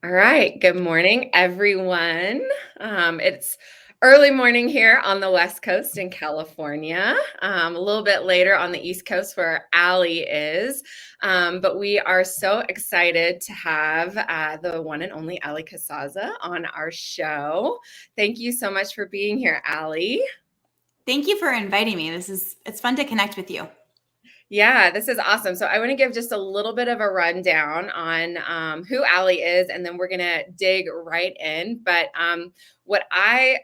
All right. Good morning, everyone. It's early morning here on the West Coast in California, a little bit later on the East Coast where Allie is. But we are so excited to have the one and only Allie Casazza on our show. Thank you so much for being here, Allie. Thank you for inviting me. It's fun to connect with you. Yeah, this is awesome. So I want to give just a little bit of a rundown on who Allie is, and then we're going to dig right in. But what I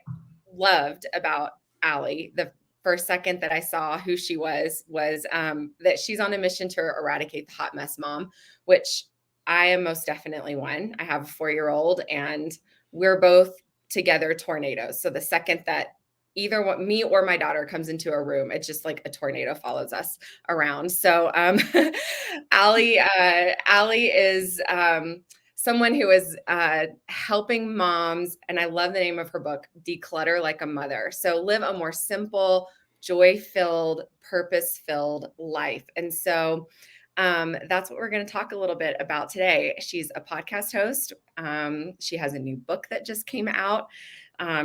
loved about Allie, the first second that I saw who she was that she's on a mission to eradicate the hot mess mom, which I am most definitely one. I have a 4-year-old, and we're both together tornadoes. So the second that either what me or my daughter comes into a room, it's just like a tornado follows us around. So Allie is someone who is helping moms, and I love the name of her book, Declutter Like a Mother. So live a more simple, joy-filled, purpose-filled life. And so that's what we're going to talk a little bit about today. She's a podcast host. She has a new book that just came out.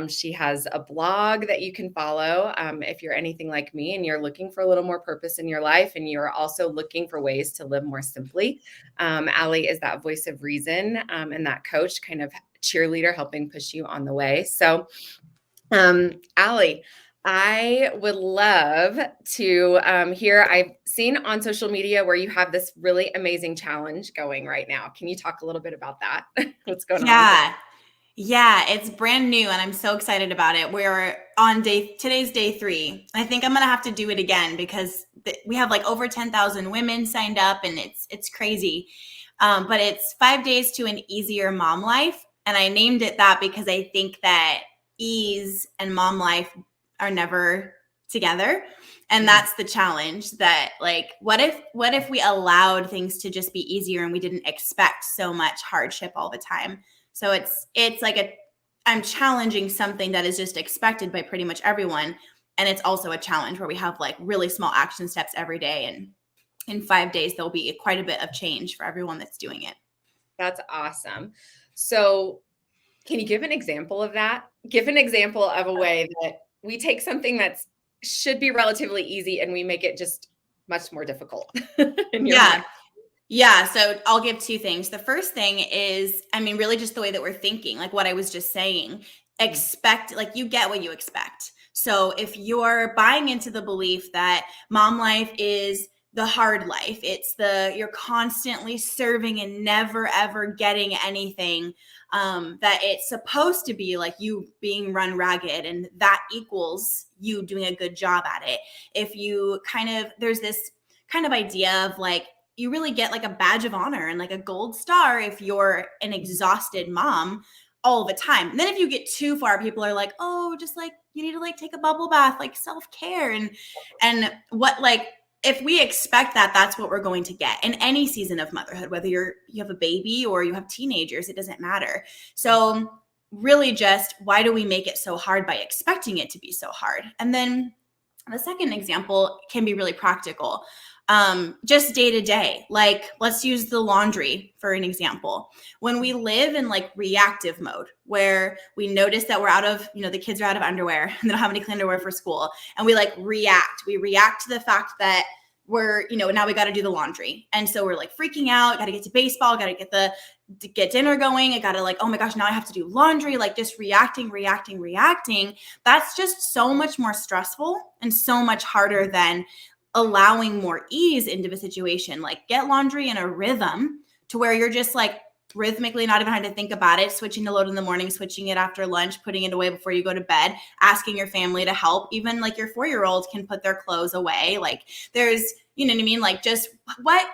She has a blog that you can follow if you're anything like me and you're looking for a little more purpose in your life and you're also looking for ways to live more simply. Allie is that voice of reason and that coach, kind of cheerleader, helping push you on the way. So, Allie, I would love to hear. I've seen on social media where you have this really amazing challenge going right now. Can you talk a little bit about that? What's going on? Yeah, it's brand new and I'm so excited about it. We're on today's day 3. I think I'm going to have to do it again because we have like over 10,000 women signed up and it's crazy. But it's 5 days to an easier mom life. And I named it that because I think that ease and mom life are never together. And that's the challenge, that like, what if we allowed things to just be easier and we didn't expect so much hardship all the time? So it's like I'm challenging something that is just expected by pretty much everyone. And it's also a challenge where we have like really small action steps every day. And in 5 days, there'll be quite a bit of change for everyone that's doing it. That's awesome. So can you give an example of that? Give an example of a way that we take something that's should be relatively easy and we make it just much more difficult in your mind. Yeah. So I'll give 2 things. The first thing is, really just the way that we're thinking, like what I was just saying, expect, like you get what you expect. So if you're buying into the belief that mom life is the hard life, you're constantly serving and never ever getting anything, that it's supposed to be like you being run ragged and that equals you doing a good job at it. If you there's this kind of idea of like, you really get like a badge of honor and like a gold star if you're an exhausted mom all the time. And then if you get too far, people are like, oh, just like you need to like take a bubble bath, like self-care. And what, like, if we expect that, that's what we're going to get in any season of motherhood, whether you have a baby or you have teenagers, it doesn't matter. So really just, why do we make it so hard by expecting it to be so hard? And then the second example can be really practical. Just day to day, like let's use the laundry for an example. When we live in like reactive mode, where we notice that we're out of, the kids are out of underwear and they don't have any clean underwear for school, and we react to the fact that we're, now we got to do the laundry. And so we're like freaking out, got to get to baseball, got to get dinner going. I got to like, oh my gosh, now I have to do laundry, like just reacting. That's just so much more stressful and so much harder than allowing more ease into the situation. Like get laundry in a rhythm to where you're just like rhythmically not even having to think about it, switching the load in the morning, switching it after lunch, putting it away before you go to bed, asking your family to help. Even like your 4-year-old can put their clothes away. Like there's, you know what I mean? Like just what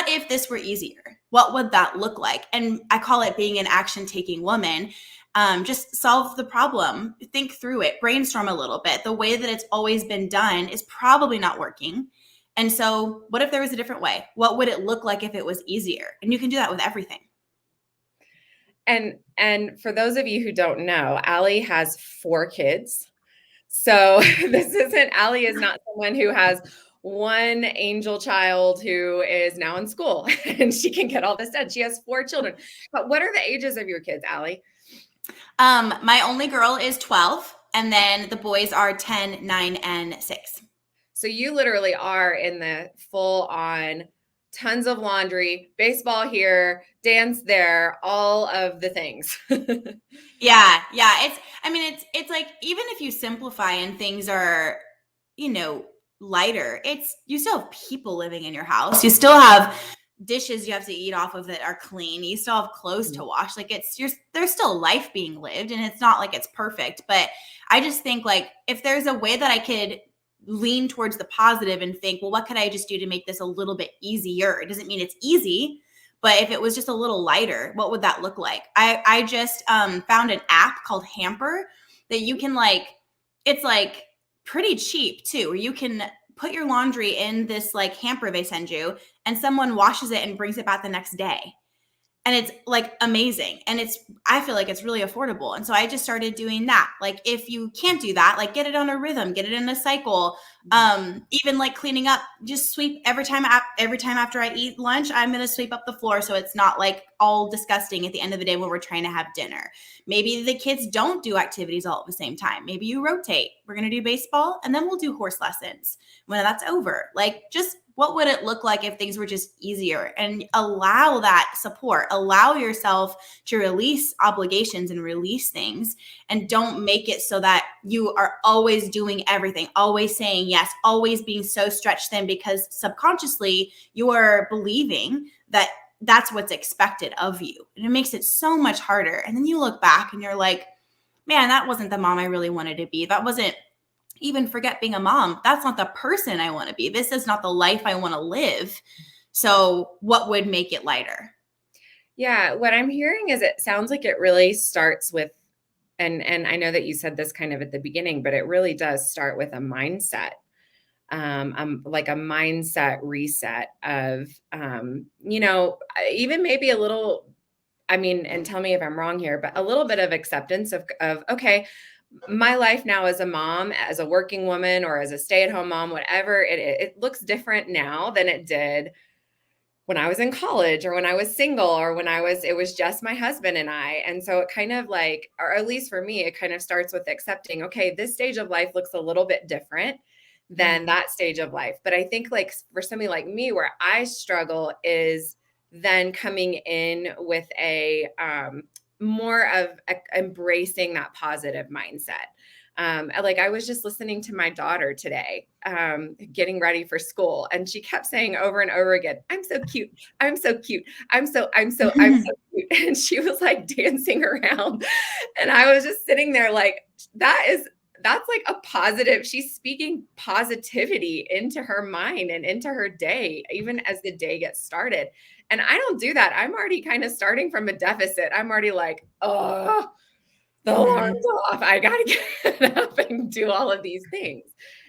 if this were easier? What would that look like? And I call it being an action-taking woman. Just solve the problem, think through it, brainstorm a little bit. The way that it's always been done is probably not working. And so what if there was a different way? What would it look like if it was easier? And you can do that with everything. And for those of you who don't know, Allie has 4 kids. So Allie is not someone who has one angel child who is now in school and she can get all this done. She has 4 children. But what are the ages of your kids, Allie? My only girl is 12, and then the boys are 10, 9, and 6. So you literally are in the full on tons of laundry, baseball here, dance there, all of the things. Yeah. It's like, even if you simplify and things are, lighter, you still have people living in your house. You still have dishes you have to eat off of that are clean. You still have clothes to wash. Like there's still life being lived, and it's not like it's perfect. But I just think, like, if there's a way that I could lean towards the positive and think, well, what could I just do to make this a little bit easier? It doesn't mean it's easy, but if it was just a little lighter, what would that look like? I just found an app called Hamper that you can, like, it's like pretty cheap too, where you can put your laundry in this like hamper they send you, and someone washes it and brings it back the next day. And it's like amazing. And I feel like it's really affordable. And so I just started doing that. Like, if you can't do that, like, get it on a rhythm, get it in a cycle. Even like cleaning up, just sweep every time after I eat lunch, I'm going to sweep up the floor. So it's not like all disgusting at the end of the day when we're trying to have dinner. Maybe the kids don't do activities all at the same time. Maybe you rotate. We're going to do baseball and then we'll do horse lessons when that's over. Like, just what would it look like if things were just easier? And allow that support. Allow yourself to release obligations and release things, and don't make it so that you are always doing everything, always saying yes, always being so stretched thin, because subconsciously you are believing that that's what's expected of you. And it makes it so much harder. And then you look back and you're like, man, that wasn't the mom I really wanted to be. That wasn't, even forget being a mom. That's not the person I want to be. This is not the life I want to live. So what would make it lighter? Yeah, what I'm hearing is it sounds like it really starts with, and I know that you said this kind of at the beginning, but it really does start with a mindset, like a mindset reset of, even maybe a little, and tell me if I'm wrong here, but a little bit of acceptance of okay, my life now as a mom, as a working woman, or as a stay-at-home mom, whatever it looks different now than it did when I was in college, or when I was single, or it was just my husband and I. And so it kind of like, or at least for me, it kind of starts with accepting, okay, this stage of life looks a little bit different than that stage of life. But I think, like, for somebody like me, where I struggle is then coming in with a, more of embracing that positive mindset. Like, I was just listening to my daughter today, getting ready for school, and she kept saying over and over again, "I'm so cute. I'm so cute. I'm so cute." And she was like dancing around. And I was just sitting there like, that's like a positive. She's speaking positivity into her mind and into her day, even as the day gets started. And I don't do that. I'm already kind of starting from a deficit. I'm already like, oh, the alarm's off. I got to get up and do all of these things,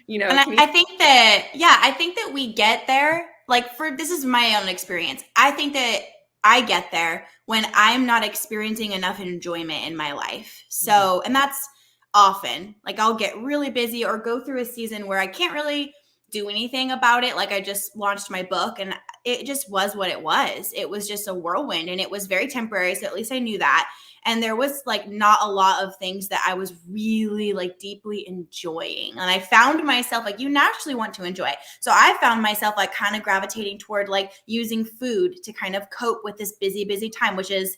And I think that we get there. Like, this is my own experience. I think that I get there when I'm not experiencing enough enjoyment in my life. So, and that's often, like, I'll get really busy or go through a season where I can't really do anything about it. Like, I just launched my book and it just was what it was. It was just a whirlwind, and it was very temporary. So at least I knew that. And there was like not a lot of things that I was really like deeply enjoying. And I found myself, like, you naturally want to enjoy it. So I found myself like kind of gravitating toward like using food to kind of cope with this busy time, which is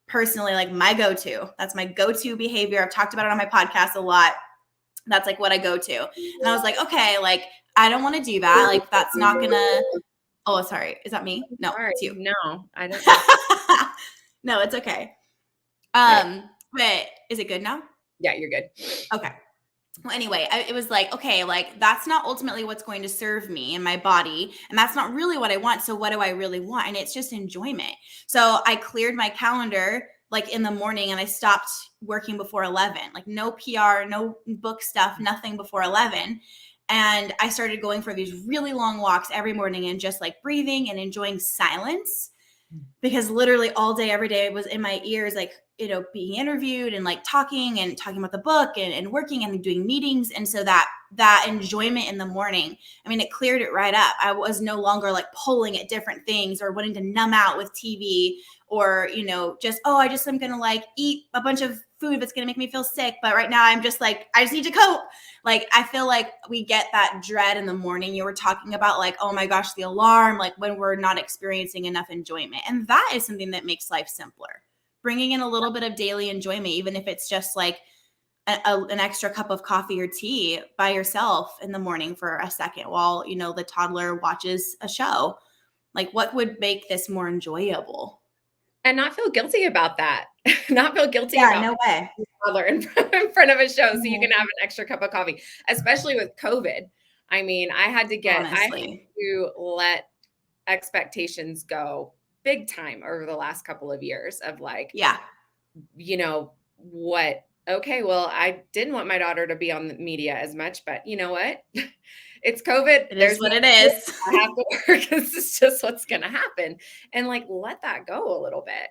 personally like my go-to. That's my go-to behavior. I've talked about it on my podcast a lot. That's like what I go to. And I was like, okay, like, I don't want to do that. Like, that's not gonna, oh, sorry. Is that me? No, sorry. It's you. No, I don't. No, it's okay. But is it good now? Yeah, you're good. Okay. Well, anyway, it was like, okay, like, that's not ultimately what's going to serve me and my body. And that's not really what I want. So what do I really want? And it's just enjoyment. So I cleared my calendar like in the morning, and I stopped working before 11, like no PR, no book stuff, nothing before 11. And I started going for these really long walks every morning and just like breathing and enjoying silence. because literally all day, every day was in my ears, like, being interviewed and like talking about the book and working and doing meetings. And so that enjoyment in the morning, I mean, it cleared it right up. I was no longer like pulling at different things or wanting to numb out with TV or, just, I just am going to like eat a bunch of food that's going to make me feel sick. But right now I'm just like, I just need to cope. Like, I feel like we get that dread in the morning. You were talking about like, oh my gosh, the alarm, like when we're not experiencing enough enjoyment. And that is something that makes life simpler. Bringing in a little bit of daily enjoyment, even if it's just like an extra cup of coffee or tea by yourself in the morning for a second while, the toddler watches a show. Like, what would make this more enjoyable? And not feel guilty about that. Not feel guilty Yeah, about no way. toddler in front of a show so you can have an extra cup of coffee, especially with COVID. I mean, I had to let expectations go big time over the last couple of years of like, yeah, what, okay, well, I didn't want my daughter to be on the media as much, but you know what? It's COVID. it is what it is. I have to work. This is just what's going to happen. And like, let that go a little bit.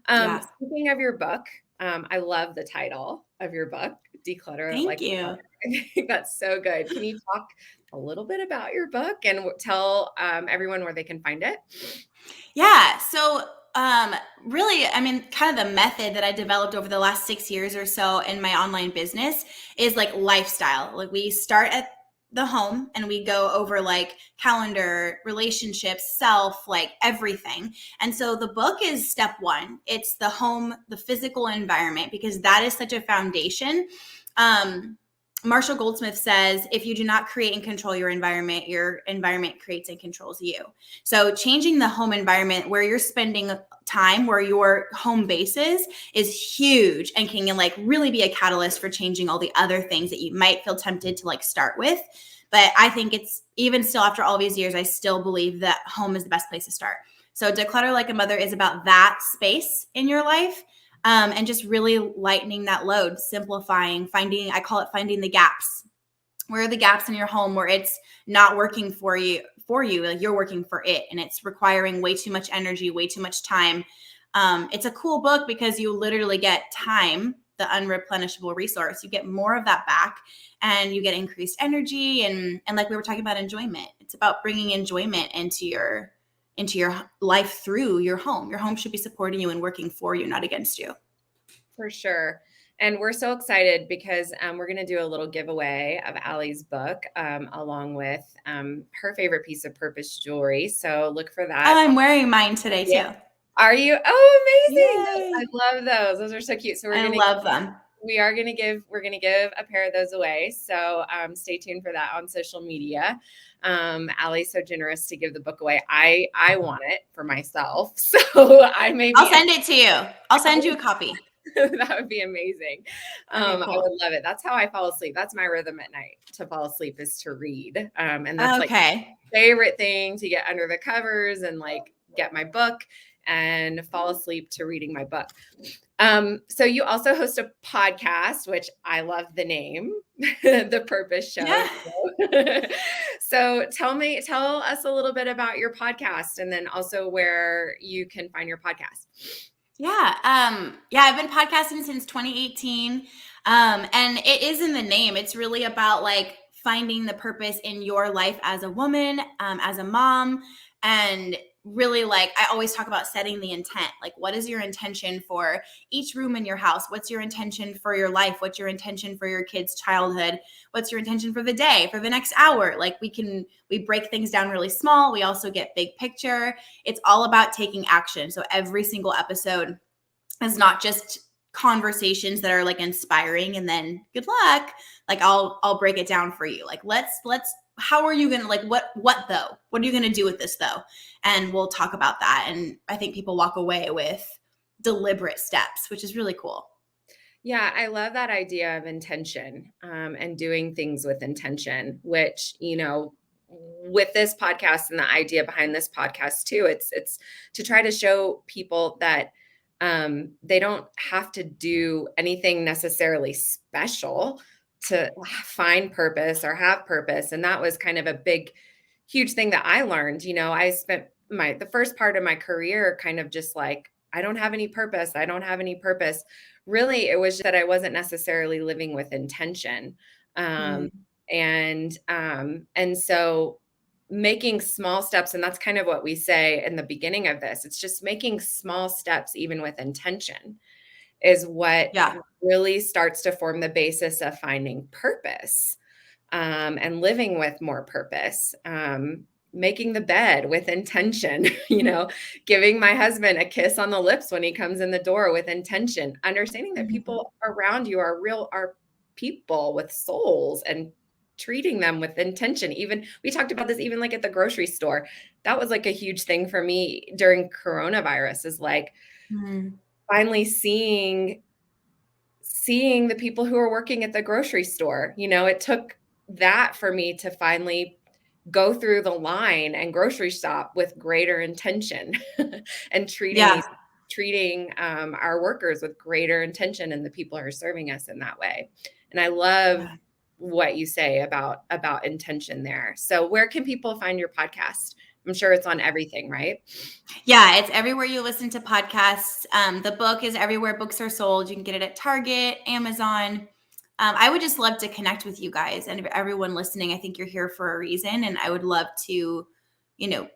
Yeah. Speaking of your book, I love the title of your book, Declutter. Thank you. I think that's so good. Can you talk a little bit about your book and tell everyone where they can find it? Yeah. So, really, I mean, kind of the method that I developed over the last 6 years or so in my online business is like lifestyle. Like, we start at the home and we go over like calendar, relationships, self, like everything. And so the book is step one. It's the home, the physical environment, because that is such a foundation. Marshall Goldsmith says, if you do not create and control your environment creates and controls you. So changing the home environment where you're spending time, where your home base is huge and can like really be a catalyst for changing all the other things that you might feel tempted to like start with. But I think it's even still after all these years, I still believe that home is the best place to start. So Declutter Like a Mother is about that space in your life. And just really lightening that load, simplifying, I call it finding the gaps. Where are the gaps in your home where it's not working for you, like you're working for it, and it's requiring way too much energy, way too much time. It's a cool book because you literally get time, the unreplenishable resource. You get more of that back and you get increased energy. And like we were talking about enjoyment, it's about bringing enjoyment into your life through your home. Your home should be supporting you and working for you, not against you. For sure. And we're so excited because we're going to do a little giveaway of Allie's book along with her favorite piece of purpose jewelry. So look for that. Oh, I'm wearing mine today too. Are you? Oh, amazing. Yay. I love those. Those are so cute. So I love them. We're going to give a pair of those away. So stay tuned for that on social media. Allie's so generous to give the book away. I want it for myself. So I'll send it to you. I'll send you a copy. That would be amazing. Cool. I would love it. That's how I fall asleep. That's my rhythm at night to fall asleep is to read. And that's like my favorite thing, to get under the covers and like get my book and fall asleep to reading my book. So you also host a podcast, which I love the name, The Purpose Show. Yeah. So tell us a little bit about your podcast and then also where you can find your podcast. Yeah. I've been podcasting since 2018. And it is in the name. It's really about like finding the purpose in your life as a woman, as a mom, and really like, I always talk about setting the intent. Like, what is your intention for each room in your house? What's your intention for your life? What's your intention for your kids' childhood? What's your intention for the day, for the next hour? Like, we break things down really small. We also get big picture. It's all about taking action. So every single episode is not just conversations that are like inspiring and then good luck. Like, I'll break it down for you. Like, let's how are you going to like, what though? What are you going to do with this though? And we'll talk about that. And I think people walk away with deliberate steps, which is really cool. Yeah, I love that idea of intention and doing things with intention, which, with this podcast and the idea behind this podcast too, it's to try to show people that they don't have to do anything necessarily special to find purpose or have purpose. And that was kind of a big, huge thing that I learned. I spent the first part of my career kind of just like, I don't have any purpose. I don't have any purpose. Really, it was that I wasn't necessarily living with intention. Um, Mm. and so making small steps, and that's kind of what we say in the beginning of this, it's just making small steps, even with intention, is what Yeah. really starts to form the basis of finding purpose, and living with more purpose. Making the bed with intention, giving my husband a kiss on the lips when he comes in the door with intention, understanding that Mhm. people around you are people with souls, and treating them with intention. Even we talked about this even like at the grocery store. That was like a huge thing for me during coronavirus, is like Mm. finally seeing the people who are working at the grocery store. It took that for me to finally go through the line and grocery shop with greater intention, and Yeah. treating our workers with greater intention, and the people who are serving us in that way. And I love Yeah. what you say about intention there. So where can people find your podcast? I'm sure it's on everything, right? Yeah, it's everywhere you listen to podcasts. The book is everywhere books are sold. You can get it at Target, Amazon. I would just love to connect with you guys and everyone listening. I think you're here for a reason, and I would love to,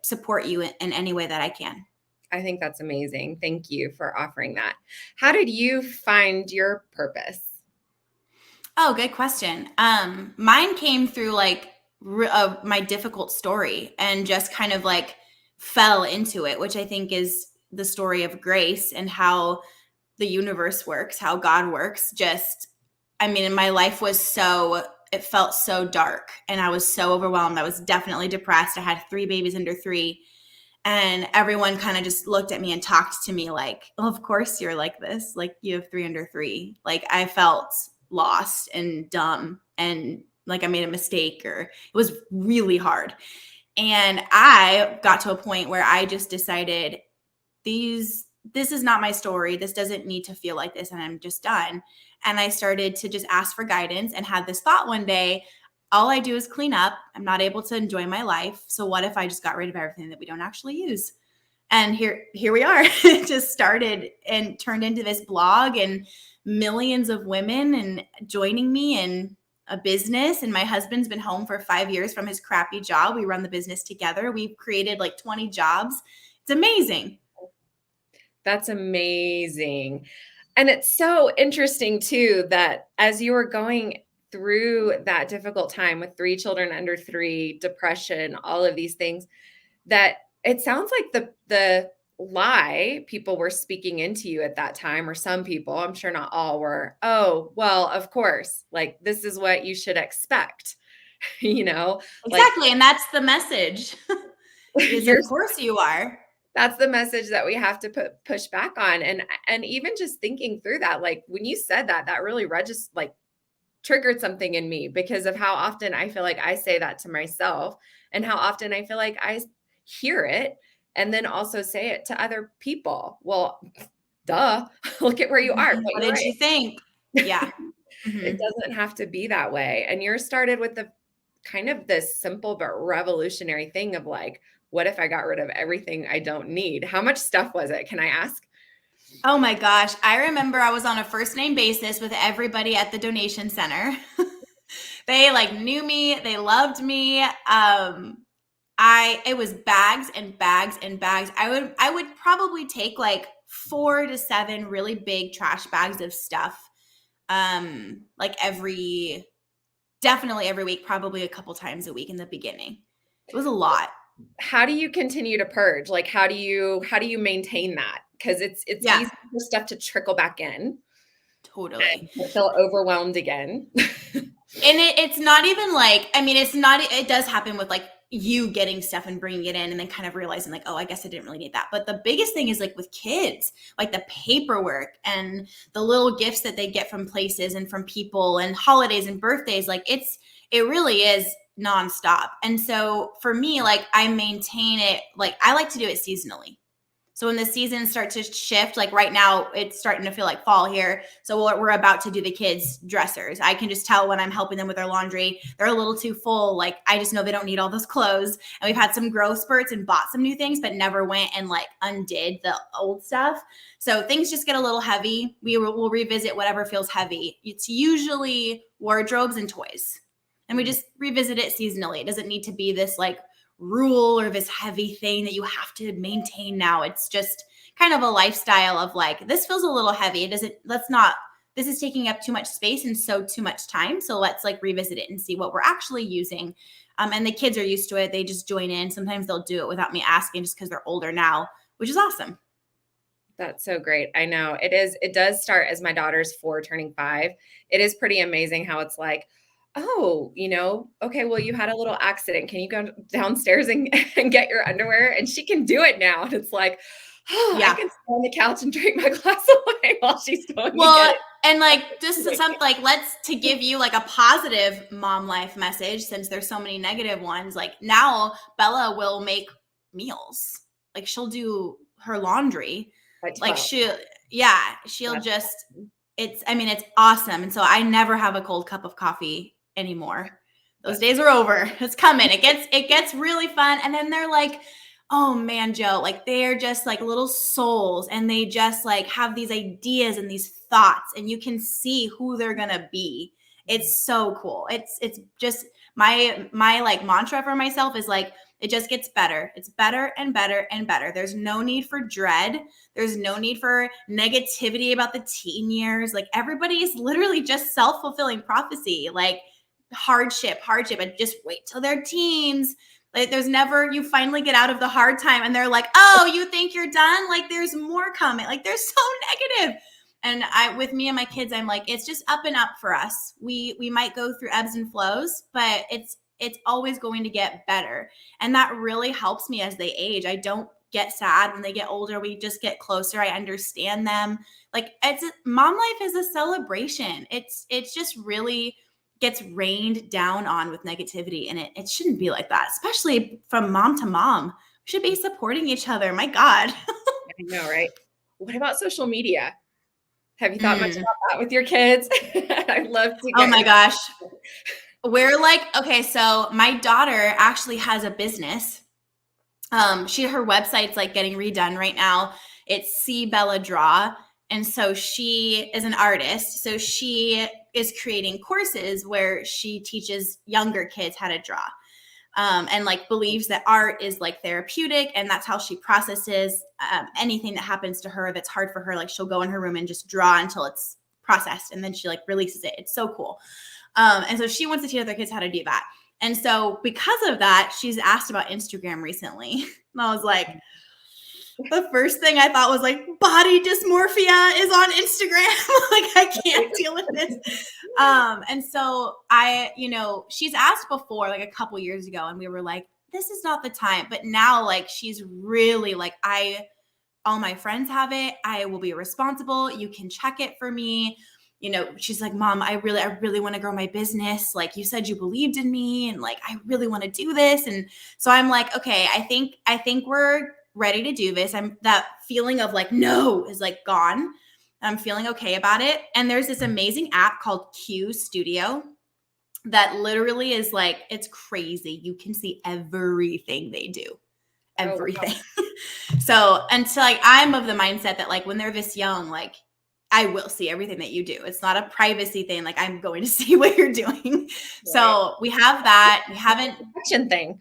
support you in any way that I can. I think that's amazing. Thank you for offering that. How did you find your purpose? Oh, good question. Mine came through like my difficult story and just kind of like fell into it, which I think is the story of grace and how the universe works, how God works. I mean, my life it felt so dark and I was so overwhelmed. I was definitely depressed. I had 3 babies under 3. And everyone kind of just looked at me and talked to me like, oh, of course you're like this. Like you have 3 under 3. Like I felt lost and dumb and like I made a mistake, or it was really hard. And I got to a point where I just decided this is not my story. This doesn't need to feel like this. And I'm just done. And I started to just ask for guidance and had this thought one day, all I do is clean up. I'm not able to enjoy my life. So what if I just got rid of everything that we don't actually use? And here we are. It just started and turned into this blog, and millions of women and joining me in a business. And my husband's been home for 5 years from his crappy job. We run the business together. We've created like 20 jobs. It's amazing. That's amazing. And it's so interesting too, that as you were going through that difficult time with 3 children under 3, depression, all of these things, that it sounds like the lie people were speaking into you at that time, or some people, I'm sure not all, were, oh, well, of course, like this is what you should expect, like Exactly. And that's the message is you're of course you are. that's the message that we have to push back on. And even just thinking through that, like when you said that, that really just like triggered something in me, because of how often I feel like I say that to myself, and how often I feel like I hear it and then also say it to other people. Well, duh, look at where you are. But What you're did you right. think? Yeah. It Mhm. doesn't have to be that way. And yours started with the kind of this simple but revolutionary thing of like, what if I got rid of everything I don't need? How much stuff was it? Can I ask? Oh my gosh. I remember I was on a first name basis with everybody at the donation center. They like knew me, they loved me. It was bags and bags and bags. I would probably take like 4 to 7 really big trash bags of stuff. Like definitely every week, probably a couple times a week in the beginning. It was a lot. How do you continue to purge? Like, how do you maintain that? Because it's Yeah, easy for stuff to trickle back in totally. and to feel overwhelmed again. And it's not even like, I mean, it does happen with like you getting stuff and bringing it in and then kind of realizing like, oh, I guess I didn't really need that. But the biggest thing is like with kids, like the paperwork and the little gifts that they get from places and from people and holidays and birthdays. Like it really is nonstop. And so for me, like I maintain it, like I like to do it seasonally. So when the seasons start to shift, like right now, it's starting to feel like fall here. So we're about to do the kids' dressers. I can just tell when I'm helping them with their laundry, they're a little too full. Like I just know they don't need all those clothes. And we've had some growth spurts and bought some new things, but never went and like undid the old stuff. So things just get a little heavy. We'll revisit whatever feels heavy. It's usually wardrobes and toys. And we just revisit it seasonally. It doesn't need to be this like rule or this heavy thing that you have to maintain now. It's just kind of a lifestyle of like, this feels a little heavy. This is taking up too much space and so too much time. So let's like revisit it and see what we're actually using. And the kids are used to it. They just join in. Sometimes they'll do it without me asking just because they're older now, which is awesome. That's so great. I know it is. It does start as my daughter's 4 turning 5. It is pretty amazing how it's like, oh, okay, well, you had a little accident. Can you go downstairs and get your underwear? And she can do it now. And it's like, oh, yeah. I can sit on the couch and drink my glass of wine while she's going to get it. And like just something like to give you like a positive mom life message, since there's so many negative ones, like now Bella will make meals. Like she'll do her laundry. Like she'll just, it's awesome. And so I never have a cold cup of coffee anymore. Those days are over. It's coming. It gets really fun. And then they're like, oh man, Joe, like they're just like little souls and they just like have these ideas and these thoughts and you can see who they're going to be. It's so cool. It's just my like mantra for myself is like, it just gets better. It's better and better and better. There's no need for dread. There's no need for negativity about the teen years. Like everybody is literally just self-fulfilling prophecy, like hardship, and just wait till they're teens. Like there's never, you finally get out of the hard time and they're like, oh, you think you're done? Like there's more coming. Like they're so negative. And with me and my kids, I'm like, it's just up and up for us. We might go through ebbs and flows, but it's always going to get better. And that really helps me as they age. I don't get sad when they get older. We just get closer. I understand them. Like mom life is a celebration. It's just really gets rained down on with negativity. And it shouldn't be like that, especially from mom to mom. We should be supporting each other. My God. I know, right? What about social media? Have you thought much about that with your kids? I'd love to. Oh my gosh. We're like, okay, so my daughter actually has a business. Her website's like getting redone right now. It's See Bella Draw. And so she is an artist. So she is creating courses where she teaches younger kids how to draw. And like believes that art is like therapeutic and that's how she processes anything that happens to her that's hard for her. Like she'll go in her room and just draw until it's processed and then she like releases it. It's so cool. And so she wants to teach other kids how to do that. And so because of that, she's asked about Instagram recently. And I was like, the first thing I thought was like, body dysmorphia is on Instagram. Like I can't deal with this. And so she's asked before, like a couple years ago, and we were like, this is not the time. But now like, she's really like, all my friends have it. I will be responsible. You can check it for me. She's like, Mom, I really want to grow my business. Like you said, you believed in me and like, I really want to do this. And so I'm like, okay, I think we're ready to do this. That feeling of like, no is like gone. I'm feeling okay about it. And there's this amazing app called Q Studio that literally is like, it's crazy. You can see everything they do. Everything. Oh, wow. So until like, I'm of the mindset that like when they're this young, like I will see everything that you do. It's not a privacy thing. Like I'm going to see what you're doing. Right. So we have that. We haven't protection thing.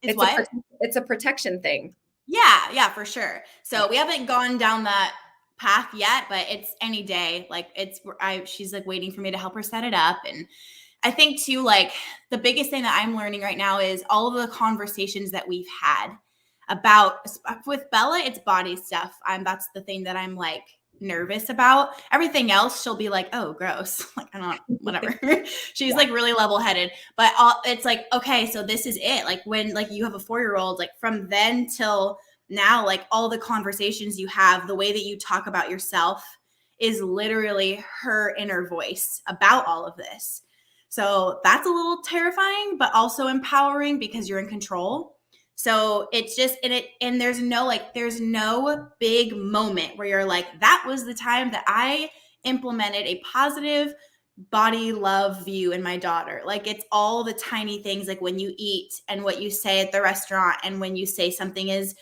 It's what? It's a protection thing. Yeah, for sure. So we haven't gone down that path yet, but it's any day. Like she's like waiting for me to help her set it up. And I think too, like the biggest thing that I'm learning right now is all of the conversations that we've had about with Bella, it's body stuff. That's the thing that I'm like nervous about. Everything else she'll be like, oh gross, like I don't whatever. She's like really level-headed, but it's like, okay, so this is it. Like when like you have a 4-year-old, like from then till now, like all the conversations you have, the way that you talk about yourself is literally her inner voice about all of this. So that's a little terrifying, but also empowering because you're in control. So it's just, and there's no big moment where you're like, that was the time that I implemented a positive body love view in my daughter. Like, it's all the tiny things, like when you eat and what you say at the restaurant, and when you say something is,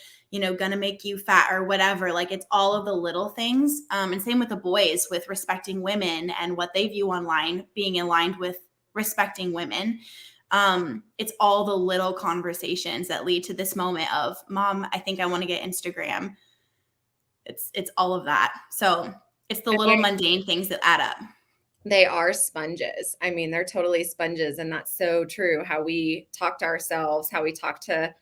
gonna make you fat or whatever. Like, it's all of the little things. And same with the boys, with respecting women and what they view online, being aligned with respecting women. It's all the little conversations that lead to this moment of, Mom, I think I want to get Instagram. It's all of that. So it's the little mundane things that add up. They are sponges. I mean, they're totally sponges. And that's so true. How we talk to ourselves, how we talk to,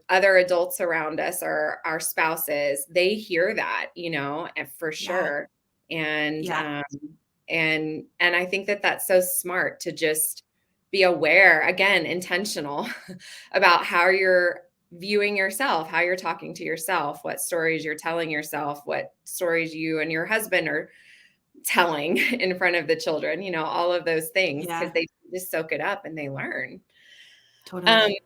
other adults around us or our spouses, they hear that, and for sure. And, and I think that that's so smart to just be aware, again, intentional about how you're viewing yourself, how you're talking to yourself, what stories you're telling yourself, what stories you and your husband are telling in front of the children, all of those things, because they just soak it up and they learn. Totally.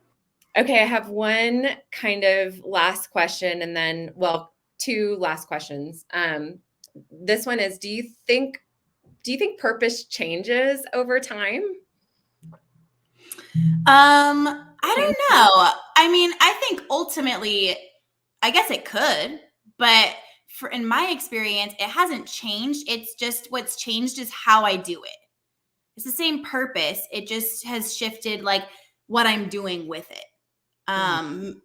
Okay, I have one kind of last question, and then, two last questions. This one is, do you think purpose changes over time? I don't know. I mean, I think ultimately, I guess it could, but in my experience, it hasn't changed. It's just, what's changed is how I do it. It's the same purpose. It just has shifted, like, what I'm doing with it.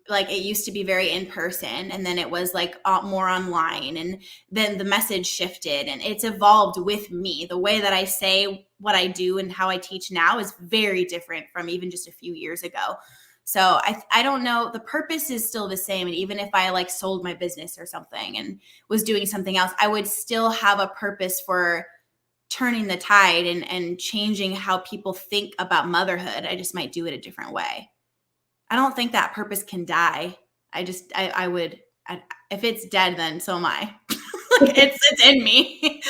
Like, it used to be very in person, and then it was like more online, and then the message shifted, and it's evolved with me. The way that I say what I do and how I teach now is very different from even just a few years ago. So I don't know. The purpose is still the same. And even if I like sold my business or something and was doing something else, I would still have a purpose for turning the tide and changing how people think about motherhood. I just might do it a different way. I don't think that purpose can die. I would, if it's dead, then so am I. Like, it's in me.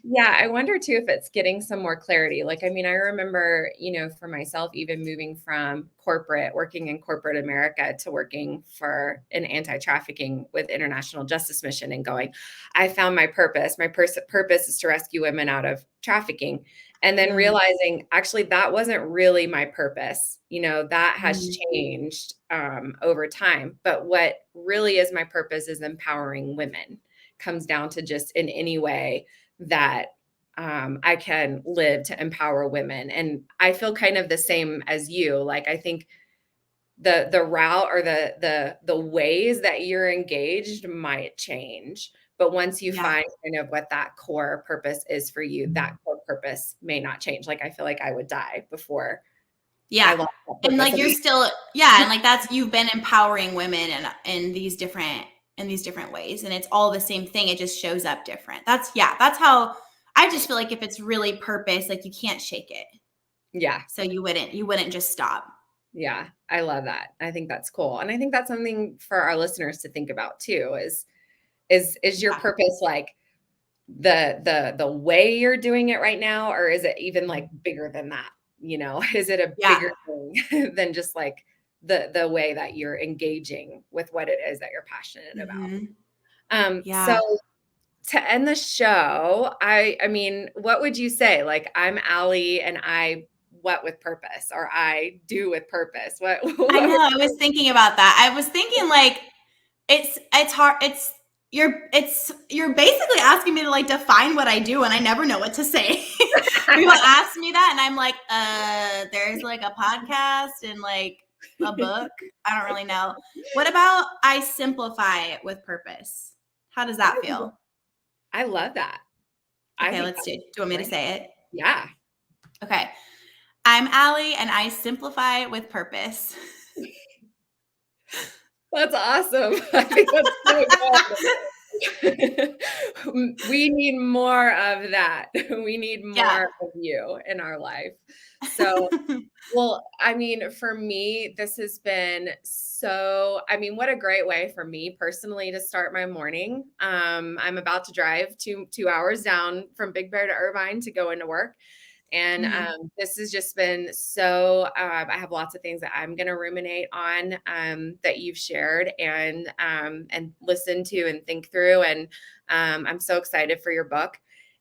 Yeah, I wonder too if it's getting some more clarity. Like, I mean, I remember, for myself, even moving from working in corporate America, to working for an anti-trafficking with International Justice Mission, and going, I found my purpose. My purpose is to rescue women out of trafficking. And then realizing, actually, that wasn't really my purpose. That has changed over time. But what really is my purpose is empowering women. Comes down to just in any way that I can live to empower women. And I feel kind of the same as you. Like, I think the route or the ways that you're engaged might change. But once you find kind of what that core purpose is for you, that core purpose may not change. Like, I feel like I would die before. Yeah. And like, you're still, and like, that's, you've been empowering women in these different ways. And it's all the same thing. It just shows up different. That's how I just feel like, if it's really purpose, like, you can't shake it. Yeah. So you wouldn't just stop. Yeah. I love that. I think that's cool. And I think that's something for our listeners to think about too, is your purpose like the way you're doing it right now, or is it even like bigger than that? Is it a bigger thing than just like the way that you're engaging with what it is that you're passionate about? So to end the show, I mean, what would you say? Like, I'm Allie and I what with purpose, or I do with purpose. What I know. I was thinking about that. I was thinking, like, it's hard. You're basically asking me to like define what I do, and I never know what to say. People ask me that, and I'm like, there's like a podcast and like a book. I don't really know. What about I simplify it with purpose? How does that feel? I love that. Okay, let's do. Do you want me to say it? Yeah. Okay. I'm Allie, and I simplify with purpose. That's awesome. I think that's so good. We need more of that. We need more of you in our life. So, well, I mean, for me, this has been what a great way for me personally to start my morning. I'm about to drive 2 hours down from Big Bear to Irvine to go into work. And this has just been so, I have lots of things that I'm going to ruminate on that you've shared and listen to and think through. And I'm so excited for your book,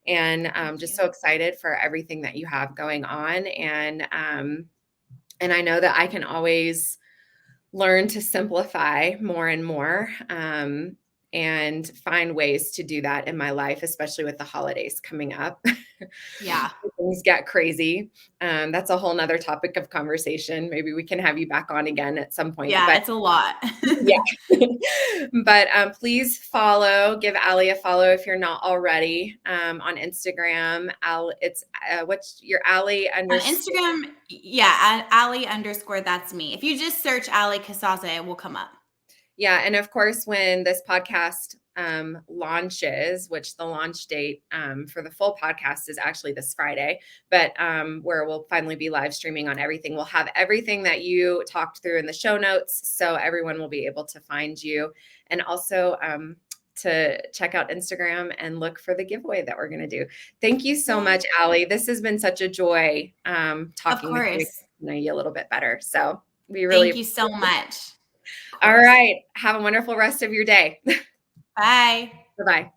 and just so excited for everything that you have going on. And I know that I can always learn to simplify more and more, and find ways to do that in my life, especially with the holidays coming up. Yeah. Things get crazy. That's a whole nother topic of conversation. Maybe we can have you back on again at some point. Yeah, But it's a lot. yeah. But please give Allie a follow if you're not already, on Instagram. It's what's your Allie On Instagram, yeah, Allie _ that's me. If you just search Allie Casazza, it will come up. Yeah. And of course, when this podcast launches, which the launch date for the full podcast is actually this Friday, but where we'll finally be live streaming on everything, we'll have everything that you talked through in the show notes. So everyone will be able to find you, and also to check out Instagram and look for the giveaway that we're going to do. Thank you so much, Allie. This has been such a joy talking with you, know you a little bit better. So we really thank you so much. All right. Have a wonderful rest of your day. Bye. Bye-bye.